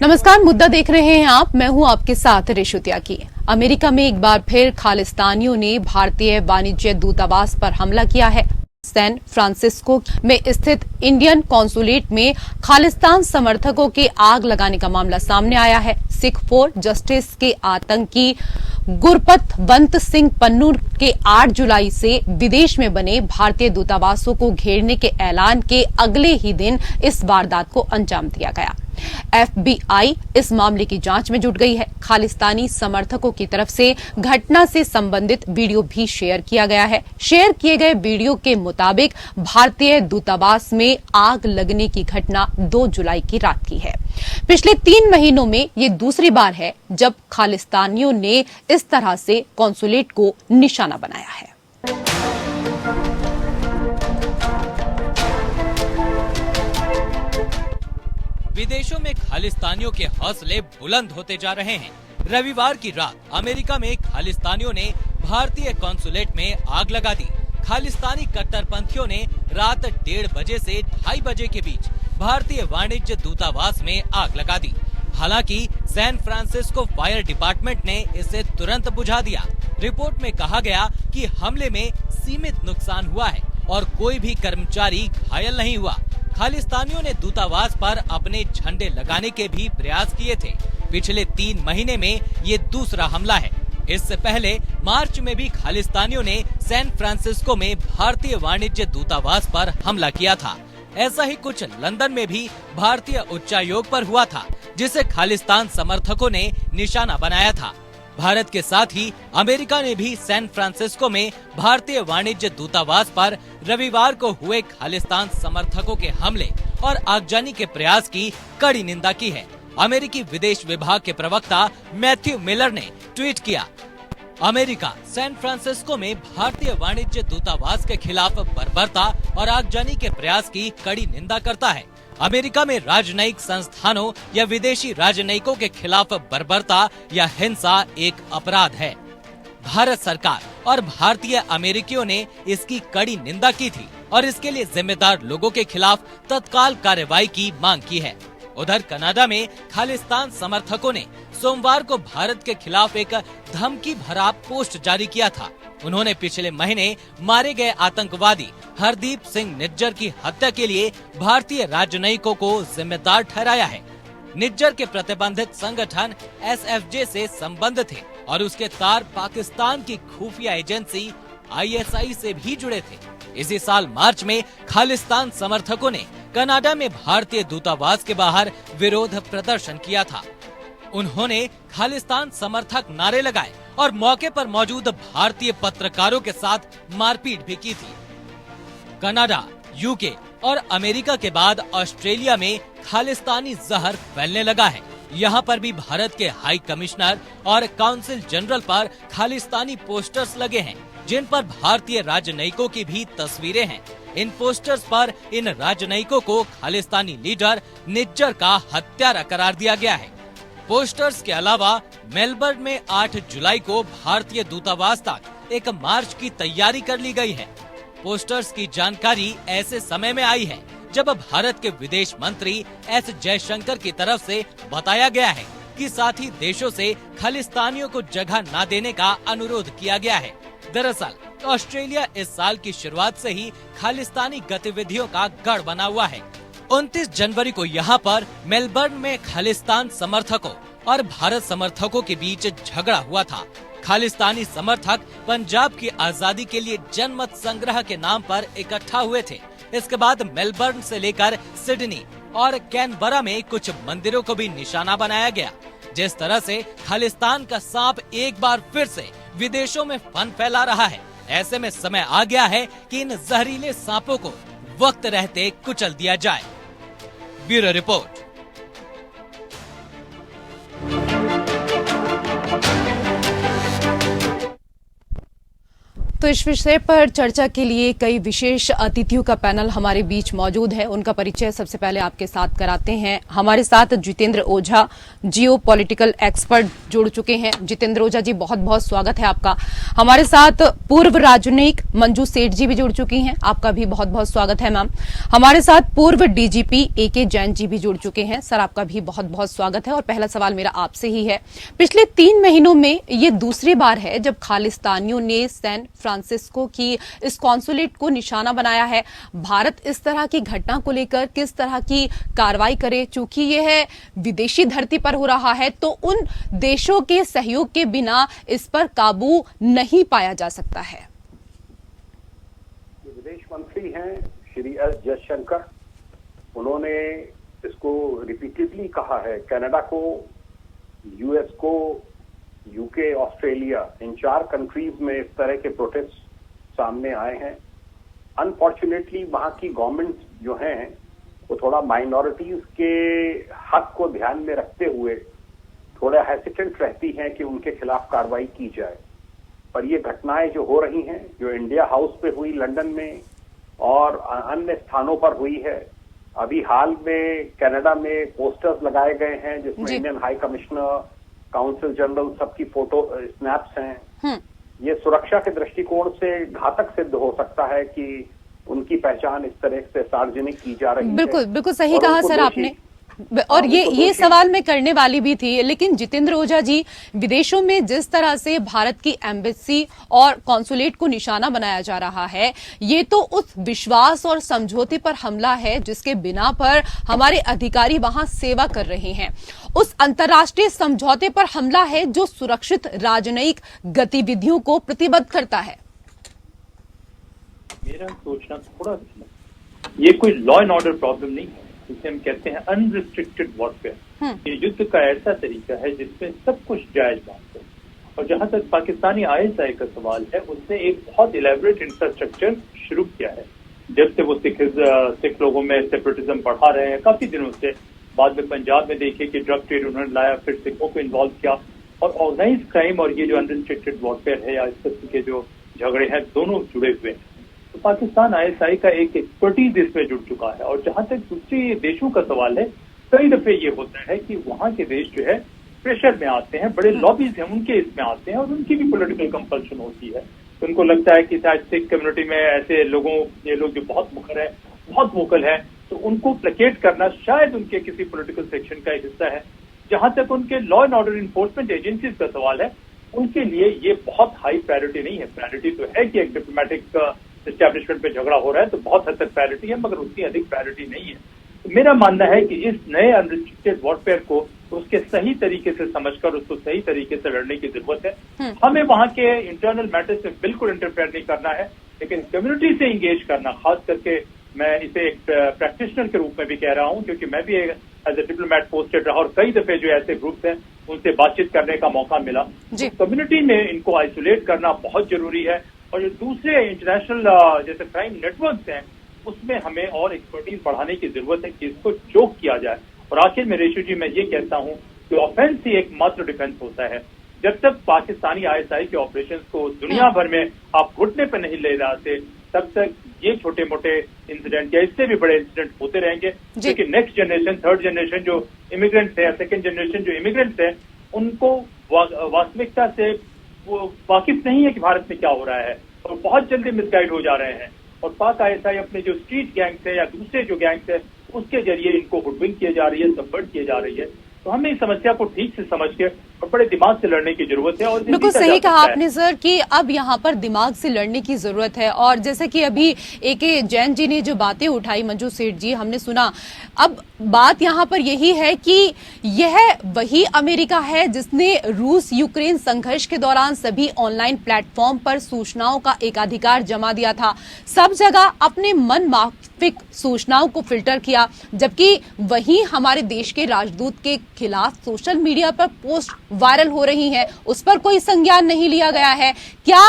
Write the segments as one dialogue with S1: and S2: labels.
S1: नमस्कार, मुद्दा देख रहे हैं आप। मैं हूं आपके साथ रेशु त्यागी। अमेरिका में एक बार फिर खालिस्तानियों ने भारतीय वाणिज्य दूतावास पर हमला किया है। सैन फ्रांसिस्को में स्थित इंडियन कॉन्सुलेट में खालिस्तान समर्थकों के आग लगाने का मामला सामने आया है। सिख फॉर जस्टिस के आतंकी गुरपतवंत सिंह पन्नू के 8 जुलाई से विदेश में बने भारतीय दूतावासों को घेरने के ऐलान के अगले ही दिन इस वारदात को अंजाम दिया गया। FBI इस मामले की जांच में जुट गई है। खालिस्तानी समर्थकों की तरफ से घटना से संबंधित वीडियो भी शेयर किया गया है। शेयर किए गए वीडियो के मुताबिक भारतीय दूतावास में आग लगने की घटना 2 जुलाई की रात की है। पिछले 3 महीनों में ये दूसरी बार है जब खालिस्तानियों ने इस तरह से कॉन्सुलेट को निशाना बनाया है।
S2: विदेशों में खालिस्तानियों के हौसले बुलंद होते जा रहे हैं। रविवार की रात अमेरिका में खालिस्तानियों ने भारतीय कॉन्सुलेट में आग लगा दी। खालिस्तानी कट्टरपंथियों ने रात 1:30 बजे से 2:30 बजे के बीच भारतीय वाणिज्य दूतावास में आग लगा दी। हालांकि सैन फ्रांसिस्को फायर डिपार्टमेंट ने इसे तुरंत बुझा दिया। रिपोर्ट में कहा गया कि हमले में सीमित नुकसान हुआ है और कोई भी कर्मचारी घायल नहीं हुआ। खालिस्तानियों ने दूतावास पर अपने झंडे लगाने के भी प्रयास किए थे। पिछले 3 महीने में ये दूसरा हमला है। इससे पहले मार्च में भी खालिस्तानियों ने सैन फ्रांसिस्को में भारतीय वाणिज्य दूतावास पर हमला किया था। ऐसा ही कुछ लंदन में भी भारतीय उच्चायोग पर हुआ था, जिसे खालिस्तान समर्थकों ने निशाना बनाया था। भारत के साथ ही अमेरिका ने भी सैन फ्रांसिस्को में भारतीय वाणिज्य दूतावास पर रविवार को हुए खालिस्तान समर्थकों के हमले और आगजनी के प्रयास की कड़ी निंदा की है। अमेरिकी विदेश विभाग के प्रवक्ता मैथ्यू मिलर ने ट्वीट किया, अमेरिका सैन फ्रांसिस्को में भारतीय वाणिज्य दूतावास के खिलाफ बर्बरता और आगजनी के प्रयास की कड़ी निंदा करता है। अमेरिका में राजनयिक संस्थानों या विदेशी राजनयिकों के खिलाफ बर्बरता या हिंसा एक अपराध है। भारत सरकार और भारतीय अमेरिकियों ने इसकी कड़ी निंदा की थी और इसके लिए जिम्मेदार लोगों के खिलाफ तत्काल कार्रवाई की मांग की है। उधर कनाडा में खालिस्तान समर्थकों ने सोमवार को भारत के खिलाफ एक धमकी भरा पोस्ट जारी किया था। उन्होंने पिछले महीने मारे गए आतंकवादी हरदीप सिंह निज्जर की हत्या के लिए भारतीय राजनयिकों को जिम्मेदार ठहराया है। निज्जर के प्रतिबंधित संगठन SFJ से संबंध थे और उसके तार पाकिस्तान की खुफिया एजेंसी ISI से भी जुड़े थे। इसी साल मार्च में खालिस्तान समर्थकों ने कनाडा में भारतीय दूतावास के बाहर विरोध प्रदर्शन किया था। उन्होंने खालिस्तान समर्थक नारे लगाए और मौके पर मौजूद भारतीय पत्रकारों के साथ मारपीट भी की थी। कनाडा, UK और अमेरिका के बाद ऑस्ट्रेलिया में खालिस्तानी जहर फैलने लगा है। यहाँ पर भी भारत के हाई कमिश्नर और काउंसिल जनरल पर खालिस्तानी पोस्टर्स लगे हैं, जिन पर भारतीय राजनयिकों की भी तस्वीरें हैं। इन पोस्टर्स पर इन राजनयिकों को खालिस्तानी लीडर निज्जर का हत्यारा करार दिया गया है। पोस्टर्स के अलावा मेलबर्न में 8 जुलाई को भारतीय दूतावास तक एक मार्च की तैयारी कर ली गई है। पोस्टर्स की जानकारी ऐसे समय में आई है जब भारत के विदेश मंत्री S जयशंकर की तरफ से बताया गया है कि साथी देशों से खालिस्तानियों को जगह न देने का अनुरोध किया गया है। दरअसल ऑस्ट्रेलिया इस साल की शुरुआत से ही खालिस्तानी गतिविधियों का गढ़ बना हुआ है। 29 जनवरी को यहाँ पर मेलबर्न में खालिस्तान समर्थकों और भारत समर्थकों के बीच झगड़ा हुआ था। खालिस्तानी समर्थक पंजाब की आजादी के लिए जनमत संग्रह के नाम पर इकट्ठा हुए थे। इसके बाद मेलबर्न से लेकर सिडनी और कैनबरा में कुछ मंदिरों को भी निशाना बनाया गया। जिस तरह से खालिस्तान का सांप एक बार फिर से विदेशों में फन फैला रहा है, ऐसे में समय आ गया है कि इन जहरीले सांपों को वक्त रहते कुचल दिया जाए। Bureau report.
S1: तो इस विषय पर चर्चा के लिए कई विशेष अतिथियों का पैनल हमारे बीच मौजूद है। उनका परिचय सबसे पहले आपके साथ कराते हैं। हमारे साथ जितेंद्र ओझा, जियो पॉलिटिकल एक्सपर्ट जुड़ चुके हैं। जितेंद्र ओझा जी, बहुत बहुत स्वागत है आपका। हमारे साथ पूर्व राजनयिक मंजू सेठ जी भी जुड़ चुकी हैं, आपका भी बहुत बहुत स्वागत है मैम। हमारे साथ पूर्व डीजीपी ए.के. जैन जी भी जुड़ चुके हैं, सर आपका भी बहुत बहुत स्वागत है। और पहला सवाल मेरा आपसे ही है, पिछले 3 महीनों में ये दूसरी बार है जब खालिस्तानियों ने सैन फ्रांसिस्को की इस कॉन्सुलेट को निशाना बनाया है। भारत इस तरह की घटना को लेकर किस तरह की कार्रवाई करे, चूंकि यह विदेशी धरती पर हो रहा है तो उन देशों के सहयोग के बिना इस पर काबू नहीं पाया जा सकता है।
S3: विदेश मंत्री हैं श्री एस जयशंकर, उन्होंने इसको रिपीटेडली कहा है। कनाडा को, यूएस को, यूके, ऑस्ट्रेलिया, इन 4 कंट्रीज में इस तरह के प्रोटेस्ट सामने आए हैं। अनफॉर्चुनेटली वहां की गवर्नमेंट जो हैं वो थोड़ा माइनॉरिटीज के हक को ध्यान में रखते हुए थोड़ा हेसिटेंट रहती हैं कि उनके खिलाफ कार्रवाई की जाए। पर ये घटनाएं जो हो रही हैं, जो इंडिया हाउस पे हुई लंदन में और अन्य स्थानों पर हुई है, अभी हाल में कनाडा में पोस्टर्स लगाए गए हैं जिसमें Indian high commissioner, council general सबकी फोटो स्नैप्स हैं। ये सुरक्षा के दृष्टिकोण से घातक सिद्ध हो सकता है कि उनकी पहचान इस तरह से सार्वजनिक की जा रही है।
S1: बिल्कुल सही कहा सर आपने। और ये सवाल मैं करने वाली भी थी, लेकिन जितेंद्र ओझा जी, विदेशों में जिस तरह से भारत की एम्बेसी और कॉन्सुलेट को निशाना बनाया जा रहा है, ये तो उस विश्वास और समझौते पर हमला है जिसके बिना पर हमारे अधिकारी वहां सेवा कर रहे हैं। उस अंतर्राष्ट्रीय समझौते पर हमला है जो सुरक्षित राजनयिक गतिविधियों को प्रतिबद्ध करता है।
S4: मेरा सोचना थोड़ा, ये कोई लॉ एंड ऑर्डर प्रॉब्लम नहीं है, जिसे हम कहते हैं अनरिस्ट्रिक्टेड वॉरफेयर। ये युद्ध का ऐसा तरीका है जिसमें सब कुछ जायज बात है। और जहां तक पाकिस्तानी ISI का सवाल है, उसने एक बहुत इलेबोरेट इंफ्रास्ट्रक्चर शुरू किया है। जब से वो सिख लोगों में सेपरेटिज्म बढ़ा रहे हैं काफी दिनों से, बाद में पंजाब में देखिए कि ड्रग ट्रेड उन्होंने लाया, फिर सिखों को इन्वॉल्व किया, और ऑर्गेनाइज क्राइम और ये जो अनरिस्ट्रिक्टेड वॉरफेयर है या इस किस्म के जो झगड़े हैं, दोनों जुड़े हुए हैं। तो पाकिस्तान ISI का एक एक्सपर्टीज इसमें जुड़ चुका है। और जहां तक दूसरे देशों का सवाल है, कई दफे ये होता है कि वहां के देश जो है प्रेशर में आते हैं, बड़े लॉबीज हैं उनके इसमें आते हैं और उनकी भी पॉलिटिकल कंपल्शन होती है। तो उनको लगता है कि शायद सिख कम्युनिटी में ऐसे लोगों, ये लोग जो बहुत मुखर है, बहुत वोकल है, तो उनको प्लेकेट करना शायद उनके किसी पॉलिटिकल सेक्शन का एक हिस्सा है। जहां तक उनके law and order enforcement agencies का सवाल है, उनके लिए ये बहुत हाई प्रायोरिटी नहीं है। प्रायोरिटी तो है कि एक डिप्लोमेटिक एस्टैब्लिशमेंट पे झगड़ा हो रहा है तो बहुत हद तक प्रायोरिटी है, मगर उतनी अधिक प्रायोरिटी नहीं है। तो मेरा मानना है कि इस नए अनरिस्ट्रिक्टेड वॉरफेयर को उसके सही तरीके से समझकर उसको सही तरीके से लड़ने की जरूरत है। हमें वहां के इंटरनल मैटर्स में बिल्कुल इंटरफेयर नहीं करना है, लेकिन कम्युनिटी से इंगेज करना, खास करके मैं इसे एक प्रैक्टिशनर के रूप में भी कह रहा हूं, क्योंकि मैं भी एज ए डिप्लोमेट पोस्टेड रहा और कई दफे जो ऐसे ग्रुप्स हैं उनसे बातचीत करने का मौका मिला। तो कम्युनिटी में इनको आइसोलेट करना बहुत जरूरी है। और जो दूसरे इंटरनेशनल जैसे क्राइम नेटवर्क्स हैं, उसमें हमें और एक्सपर्टीज बढ़ाने की जरूरत है कि इसको चोक किया जाए। और आखिर में रेशु जी, मैं ये कहता हूं कि ऑफेंस ही एकमात्र डिफेंस होता है। जब तक पाकिस्तानी ISI के ऑपरेशंस को दुनिया भर में आप घुटने पर नहीं ले जाते, तब तक ये छोटे मोटे इंसिडेंट या इससे भी बड़े इंसिडेंट होते रहेंगे। क्योंकि नेक्स्ट जनरेशन, थर्ड जनरेशन जो इमिग्रेंट्स है या सेकेंड जनरेशन जो इमिग्रेंट्स है, उनको वास्तविकता से वो वाकिफ नहीं है कि भारत में क्या हो रहा है और बहुत जल्दी मिसगाइड हो जा रहे हैं। और पाक ISI अपने जो स्ट्रीट गैंग्स है या दूसरे जो गैंग्स है, उसके जरिए इनको हुडविंक किए जा रही है, सबवर्ट किए जा रही है। तो हमें इस समस्या को ठीक से समझ के और बड़े दिमाग से लड़ने की जरूरत है। और
S1: बिल्कुल सही कहा आपने सर कि अब यहाँ पर दिमाग से लड़ने की जरूरत है। और जैसे कि अभी A.के. जैन जी ने जो बातें उठाई, मंजू सेठ जी, हमने सुना, अब बात यहाँ पर यही है कि यह वही अमेरिका है जिसने रूस यूक्रेन संघर्ष के दौरान सभी ऑनलाइन प्लेटफॉर्म पर सूचनाओं का एकाधिकार जमा दिया था, सब जगह अपने मन माफिक सूचनाओं को फिल्टर किया, जबकि वहीं हमारे देश के राजदूत के खिलाफ सोशल मीडिया पर पोस्ट वायरल हो रही हैं, उस पर कोई संज्ञान नहीं लिया गया है। क्या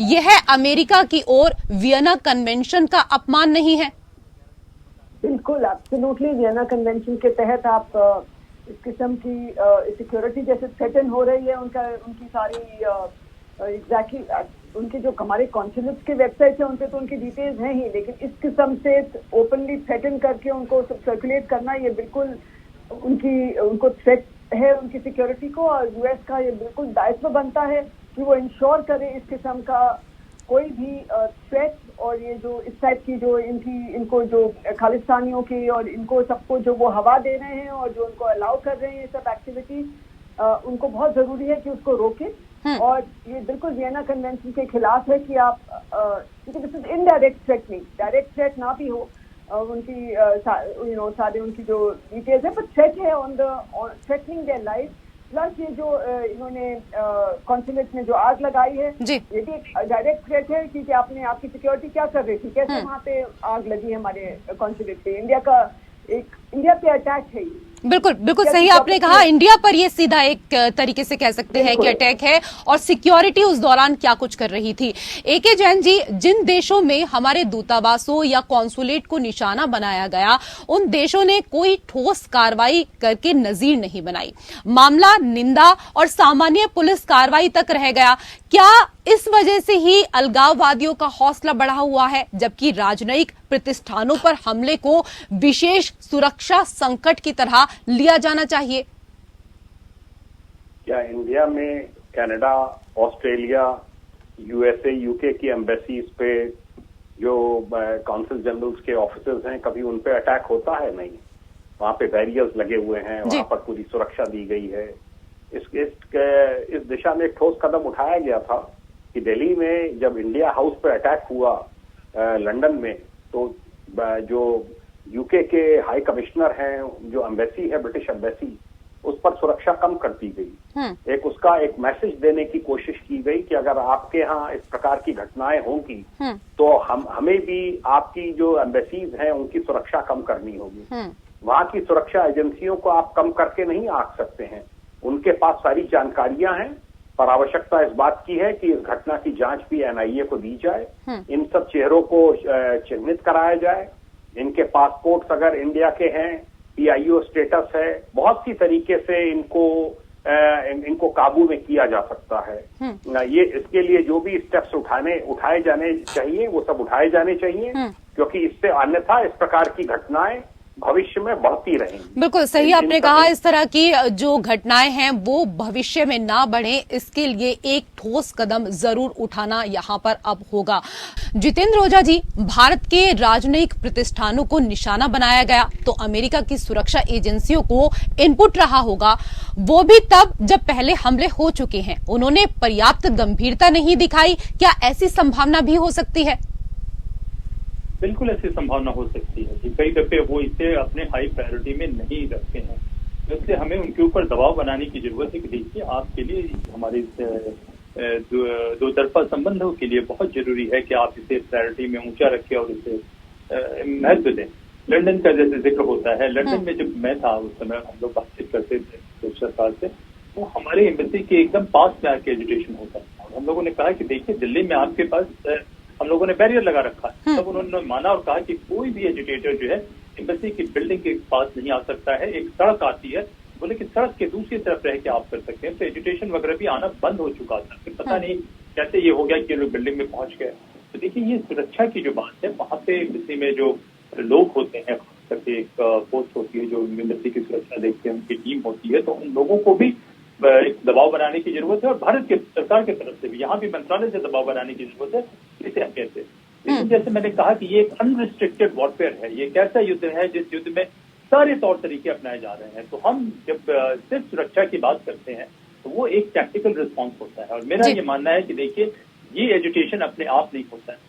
S1: यह अमेरिका की ओर वियना कन्वेंशन का अपमान नहीं है?
S5: बिल्कुल, एब्सोल्युटली। वियना कन्वेंशन के तहत आप इस किस्म की सिक्योरिटी जैसे थ्रेटन हो रही है, उनकी सारी एग्जैक्टली उनके जो हमारे कॉन्सुलेट्स के वेबसाइट है उन पे तो उनकी डिटेल्स हैं ही, लेकिन इस किस्म से ओपनली थ्रेटन करके उनको सर्कुलेट करना ये बिल्कुल उनको थ्रेट है उनकी सिक्योरिटी को, और यूएस का ये बिल्कुल दायित्व बनता है कि वो इंश्योर करे इस किस्म का कोई भी थ्रेट और ये जो इस टाइप की जो इनको जो खालिस्तानियों की और इनको सबको जो वो हवा दे रहे हैं और जो उनको अलाउ कर रहे हैं ये सब एक्टिविटी, उनको बहुत जरूरी है कि उसको रोके। और ये बिल्कुल वियना कन्वेंशन के खिलाफ है कि आप क्योंकि this is indirect threatening, direct threat ना भी हो उनकी सारे उनकी जो डिटेल्स है, पर थ्रेट है on the threatening their life. Plus ये जो इन्होंने कॉन्सुलेट में जो आग लगाई है ये भी एक डायरेक्ट थ्रेट है, क्योंकि आपकी सिक्योरिटी क्या कर रही थी, कैसे वहाँ पे आग लगी है हमारे कॉन्सुलेट पे। इंडिया पे अटैक है ये।
S1: बिल्कुल बिल्कुल सही आपने कहा, इंडिया पर ये सीधा एक तरीके से कह सकते हैं कि अटैक है, और सिक्योरिटी उस दौरान क्या कुछ कर रही थी। एके जैन जी, जिन देशों में हमारे दूतावासों या कॉन्सुलेट को निशाना बनाया गया उन देशों ने कोई ठोस कार्रवाई करके नजीर नहीं बनाई, मामला निंदा और सामान्य पुलिस कार्रवाई तक रह गया। क्या इस वजह से ही अलगाववादियों का हौसला बढ़ा हुआ है, जबकि राजनयिक प्रतिष्ठानों पर हमले को विशेष सुरक्षा संकट की तरह लिया जाना चाहिए?
S3: क्या इंडिया में कनाडा, ऑस्ट्रेलिया, यूएसए, यूके की एम्बेसीज पे जो काउंसिल जनरल्स के ऑफिसर्स हैं, कभी उन पे अटैक होता है? नहीं। वहां पे बैरियर्स लगे हुए हैं, वहां पर पूरी सुरक्षा दी गई है। इस दिशा में एक ठोस कदम उठाया गया था कि दिल्ली में जब इंडिया हाउस पर अटैक हुआ लंदन में, तो जो यूके के हाई कमिश्नर हैं, जो एम्बेसी है ब्रिटिश एम्बेसी, उस पर सुरक्षा कम कर दी गई। एक मैसेज देने की कोशिश की गई कि अगर आपके यहाँ इस प्रकार की घटनाएं होंगी तो हमें भी आपकी जो एम्बेसीज हैं उनकी सुरक्षा कम करनी होगी। वहां की सुरक्षा एजेंसियों को आप कम करके नहीं आंक सकते हैं, उनके पास सारी जानकारियां हैं, पर आवश्यकता इस बात की है कि इस घटना की जांच भी एनआईए को दी जाए, इन सब चेहरों को चिन्हित कराया जाए, इनके पासपोर्ट्स अगर इंडिया के हैं, पीआईओ स्टेटस है, बहुत सी तरीके से इनको काबू में किया जा सकता है। ये इसके लिए जो भी स्टेप्स उठाए जाने चाहिए वो सब उठाए जाने चाहिए, क्योंकि इससे अन्यथा इस प्रकार की घटनाएं भविष्य में बढ़ती रहेंगी।
S1: बिल्कुल सही आपने कहा, इस तरह की जो घटनाएं हैं वो भविष्य में ना बढ़े, इसके लिए एक ठोस कदम जरूर उठाना यहां पर अब होगा। जितेंद्र ओझा जी, भारत के राजनयिक प्रतिष्ठानों को निशाना बनाया गया तो अमेरिका की सुरक्षा एजेंसियों को इनपुट रहा होगा, वो भी तब जब पहले हमले हो चुके हैं। उन्होंने पर्याप्त गंभीरता नहीं दिखाई, क्या ऐसी संभावना भी हो सकती है?
S4: बिल्कुल ऐसी संभावना हो सकती है कि कई दफे वो इसे अपने हाई प्रायोरिटी में नहीं रखते हैं, इसलिए हमें उनके ऊपर दबाव बनाने की जरूरत है कि देखिए आपके लिए हमारे दो तरफा संबंधों के लिए बहुत जरूरी है कि आप इसे प्रायोरिटी में ऊंचा रखें और इसे महत्व दें। लंदन का जैसे जिक्र होता है, लंदन में जब मैं था उस समय हम लोग बातचीत करते थे सुरक्षा साल से, तो हमारे एम्बेसी के एकदम पास में आके एजुटेशन होता है और हम लोगों ने कहा कि देखिए दिल्ली में आपके पास हम लोगों ने बैरियर लगा रखा है। तब उन्होंने माना और कहा कि कोई भी एजुकेटर जो है एम्बेसी की बिल्डिंग के पास नहीं आ सकता है, एक सड़क आती है, बोले कि सड़क के दूसरी तरफ रह के आप कर सकते हैं। तो एजुकेशन वगैरह भी आना बंद हो चुका था, फिर पता नहीं कैसे ये हो गया कि लोग बिल्डिंग में पहुंच गए। तो देखिए ये सुरक्षा की जो बात है, वहां पे एम्बेसी में जो लोग होते हैं, खास करके एक पोस्ट होती है जो एम्बेसी की सुरक्षा देखते हैं, उनकी टीम होती है, तो उन लोगों को भी एक दबाव बनाने की जरूरत है और भारत के सरकार की तरफ से भी, यहाँ भी मंत्रालय से दबाव बनाने की जरूरत है इसे अहमियत से। लेकिन जैसे मैंने कहा कि ये एक अनरिस्ट्रिक्टेड वॉरफेयर है, ये एक ऐसा युद्ध है जिस युद्ध में सारे तौर तरीके अपनाए जा रहे हैं। तो हम जब सिर्फ सुरक्षा की बात करते हैं तो वो एक टैक्टिकल रिस्पॉन्स होता है, और मेरा ये मानना है कि देखिए ये एजुटेशन अपने आप नहीं होता है।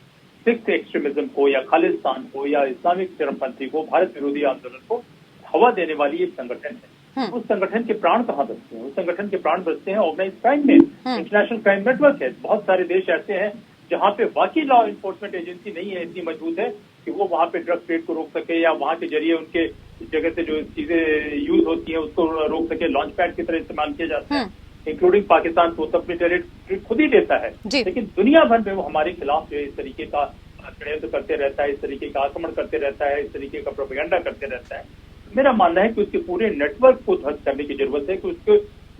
S4: सिख एक्सट्रीमिज्म को या खालिस्तान को या इस्लामिक चरमपंथी को, भारत विरोधी आंदोलन को हवा देने वाली एक संगठन है। उस संगठन के प्राण कहाँ बसते हैं? उस संगठन के प्राण बसते हैं ऑर्गेनाइज क्राइम में। इंटरनेशनल क्राइम नेटवर्क है, बहुत सारे देश ऐसे हैं जहाँ पे वाकई लॉ इन्फोर्समेंट एजेंसी नहीं है, इतनी मजबूत है कि वो वहाँ पे ड्रग ट्रेड को रोक सके या वहाँ के जरिए उनके जगह से जो चीजें यूज होती हैं उसको रोक सके, लॉन्च पैड की तरह इस्तेमाल किया जाता है, इंक्लूडिंग पाकिस्तान तो अपनी टेरिटरी खुद ही देता है। लेकिन दुनिया भर में वो हमारे खिलाफ जो इस तरीके का षड्यंत्र करते रहता है, इस तरीके का आक्रमण करते रहता है, इस तरीके का प्रोपेगेंडा करते रहता है। मेरा मानना है कि उसके पूरे नेटवर्क को ध्वस्त करने की जरूरत है, कि उसके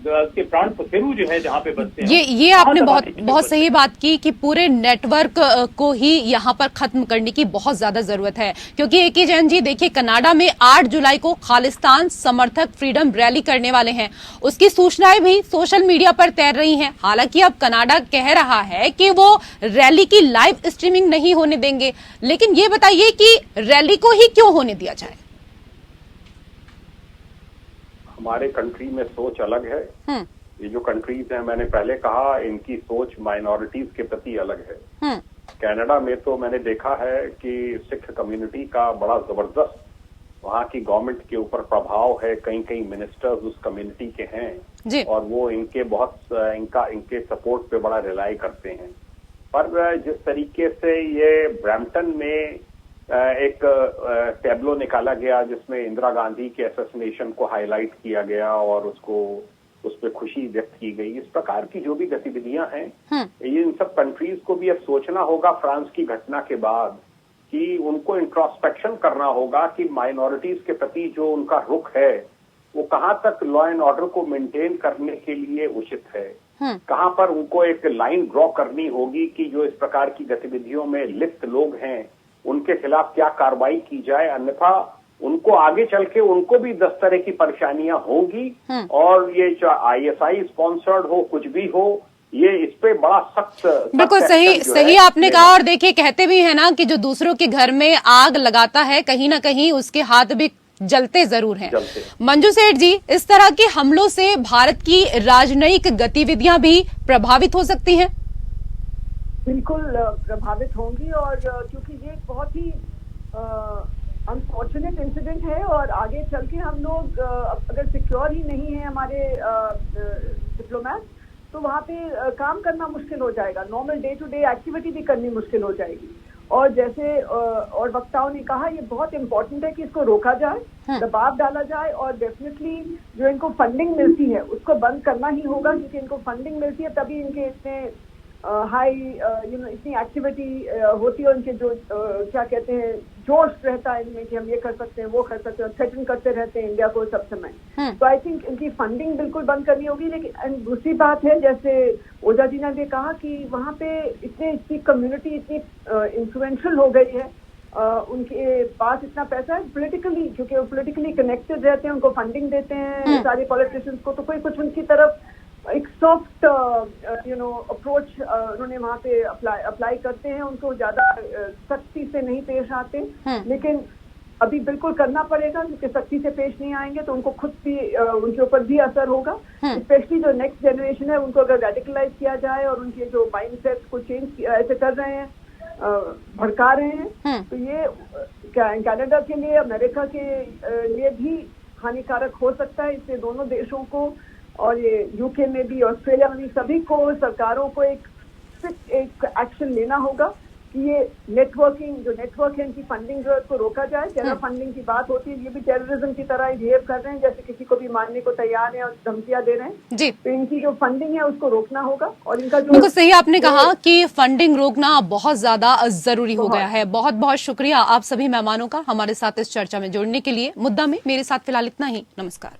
S4: के प्राण पखेरु जो है जहाँ पे बसते हैं,
S1: ये आपने बहुत
S4: बहुत
S1: सही बात की कि पूरे नेटवर्क को ही यहाँ पर खत्म करने की बहुत ज्यादा जरूरत है। क्योंकि ए.के. जैन जी देखिए, कनाडा में 8 जुलाई को खालिस्तान समर्थक फ्रीडम रैली करने वाले हैं। उसकी सूचनाएं भी सोशल मीडिया पर तैर रही हैं। हालांकि अब कनाडा कह रहा है कि वो रैली की लाइव स्ट्रीमिंग नहीं होने देंगे, लेकिन ये बताइए कि रैली को ही क्यों होने दिया जाए?
S3: हमारे कंट्री में सोच अलग है। ये जो कंट्रीज हैं, मैंने पहले कहा, इनकी सोच माइनॉरिटीज के प्रति अलग है। कनाडा में तो मैंने देखा है कि सिख कम्युनिटी का बड़ा जबरदस्त वहाँ की गवर्नमेंट के ऊपर प्रभाव है। कई कई मिनिस्टर्स उस कम्युनिटी के हैं और वो इनके सपोर्ट पे बड़ा रिलाई करते हैं। पर जिस तरीके से ये ब्रैम्पटन में एक टैब्लो निकाला गया जिसमें इंदिरा गांधी के असैसिनेशन को हाईलाइट किया गया और उस पर खुशी व्यक्त की गई, इस प्रकार की जो भी गतिविधियां हैं, ये इन सब कंट्रीज को भी अब सोचना होगा फ्रांस की घटना के बाद कि उनको इंट्रोस्पेक्शन करना होगा कि माइनॉरिटीज के प्रति जो उनका रुख है वो कहाँ तक लॉ एंड ऑर्डर को मेंटेन करने के लिए उचित है, कहाँ पर उनको एक लाइन ड्रॉ करनी होगी कि जो इस प्रकार की गतिविधियों में लिप्त लोग हैं उनके खिलाफ क्या कार्रवाई की जाए, अन्यथा उनको आगे चल के उनको भी 10 तरह की परेशानियां होंगी। और ये ISI स्पॉन्सर्ड हो, कुछ भी हो, ये इस पे बड़ा सख्त
S1: बिल्कुल सही आपने कहा। और देखिए, कहते भी है ना कि जो दूसरों के घर में आग लगाता है, कहीं ना कहीं उसके हाथ भी जलते जरूर हैं। मंजू सेठ जी, इस तरह के हमलों से भारत की राजनयिक गतिविधियां भी प्रभावित हो सकती हैं?
S5: बिल्कुल प्रभावित होंगी, और क्योंकि ये एक बहुत ही अनफॉर्चुनेट इंसिडेंट है और आगे चल के हम लोग अगर सिक्योर ही नहीं है हमारे डिप्लोमेट, तो वहाँ पे काम करना मुश्किल हो जाएगा। Normal day to day activity भी करनी मुश्किल हो जाएगी। और जैसे और वक्ताओं ने कहा, ये बहुत इम्पोर्टेंट है कि इसको रोका जाए, दबाव डाला जाए, और डेफिनेटली जो इनको फंडिंग मिलती है उसको बंद करना ही होगा, क्योंकि इनको फंडिंग मिलती है तभी इनके इतने हाई इतनी एक्टिविटी होती है। उनके जो क्या कहते हैं, जोश रहता है इनमें कि हम ये कर सकते हैं, वो कर सकते हैं, थ्रेटन करते रहते हैं इंडिया को सब समय। तो आई थिंक इनकी फंडिंग बिल्कुल बंद करनी होगी। लेकिन दूसरी बात है, जैसे ओझा जी ने भी कहा कि वहाँ पे इतनी कम्युनिटी इतनी इन्फ्लुएंशियल हो गई है, उनके पास इतना पैसा है पॉलिटिकली, क्योंकि वो पॉलिटिकली कनेक्टेड रहते हैं, उनको फंडिंग देते हैं सारे पॉलिटिशियंस को, तो कोई कुछ उनकी तरफ एक सॉफ्ट अप्रोच उन्होंने वहाँ पे अप्लाई करते हैं, उनको ज्यादा सख्ती से नहीं पेश आते। लेकिन अभी बिल्कुल करना पड़ेगा, क्योंकि सख्ती से पेश नहीं आएंगे तो उनको खुद भी उनके ऊपर भी असर होगा। स्पेशली जो नेक्स्ट जनरेशन है, उनको अगर रेडिकलाइज किया जाए और उनके जो माइंडसेट को चेंज ऐसे कर रहे हैं, भड़का रहे हैं, तो ये कनाडा के लिए, अमेरिका के लिए भी हानिकारक हो सकता है। इसलिए दोनों देशों को, और ये यूके में भी, ऑस्ट्रेलिया में भी, सभी को, सरकारों को एक एक्शन लेना होगा कि ये नेटवर्क है, इनकी फंडिंग जरूरत को रोका जाए। टेरर फंडिंग की बात होती है, ये भी टेररिज्म की तरह ही बिहेव कर रहे हैं, जैसे किसी को भी मारने को तैयार है और धमकियां दे रहे हैं जी। तो इनकी जो फंडिंग है उसको रोकना होगा। और इनका जो
S1: बिल्कुल सही आपने कहा कि फंडिंग रोकना बहुत ज्यादा जरूरी हो गया है। बहुत बहुत शुक्रिया आप सभी मेहमानों का हमारे साथ इस चर्चा में जुड़ने के लिए। मुद्दा में मेरे साथ फिलहाल इतना ही। नमस्कार।